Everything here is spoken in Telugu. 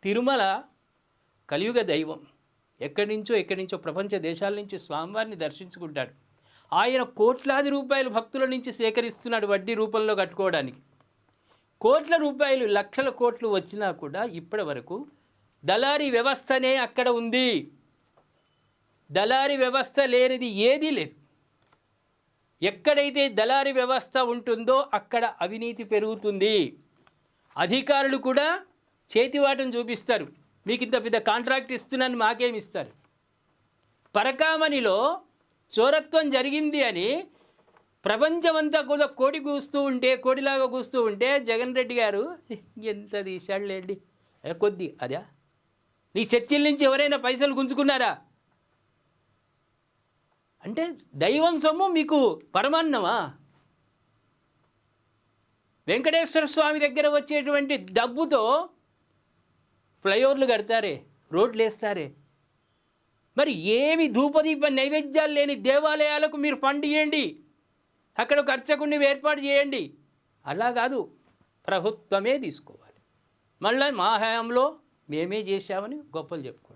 తిరుమల కలియుగ దైవం. ఎక్కడి నుంచో ప్రపంచ దేశాల నుంచి స్వామివారిని దర్శించుకుంటాడు. ఆయన కోట్లాది రూపాయలు భక్తుల నుంచి సేకరిస్తున్నాడు వడ్డీ రూపంలో కట్టుకోవడానికి. కోట్ల రూపాయలు, లక్షల కోట్లు వచ్చినా కూడా ఇప్పటి వరకు దళారీ వ్యవస్థనే అక్కడ ఉంది. దళారీ వ్యవస్థ లేనిది ఏదీ లేదు. ఎక్కడైతే దళారీ వ్యవస్థ ఉంటుందో అక్కడ అవినీతి పెరుగుతుంది. అధికారులు కూడా చేతివాటం చూపిస్తారు. మీకు ఇంత పెద్ద కాంట్రాక్ట్ ఇస్తున్నాను, మాకేమి ఇస్తారు? పరకామణిలో చోరత్వం జరిగింది అని ప్రపంచమంతా కూడా కోడి కూస్తూ ఉంటే, కోడిలాగా కూస్తూ ఉంటే జగన్ రెడ్డి గారు ఎంత తీశాడులేండి, కొద్ది అదా? నీ చర్చిల నుంచి ఎవరైనా పైసలు గుంజుకున్నారా? అంటే దైవం సొమ్ము మీకు పరమాన్నమా? వెంకటేశ్వర స్వామి దగ్గర వచ్చేటువంటి డబ్బుతో ఫ్లైఓవర్లు కడతారే, రోడ్లు వేస్తారే. మరి ఏమి ధూపదీప నైవేద్యాలు లేని దేవాలయాలకు మీరు ఫండ్ ఇవ్వండి, అక్కడ ఒక అర్చకుడిని ఏర్పాటు చేయండి. అలా కాదు, ప్రభుత్వమే తీసుకోవాలి. మళ్ళీ మా హయాంలో మేమే చేశామని గొప్పలు చెప్పుకో.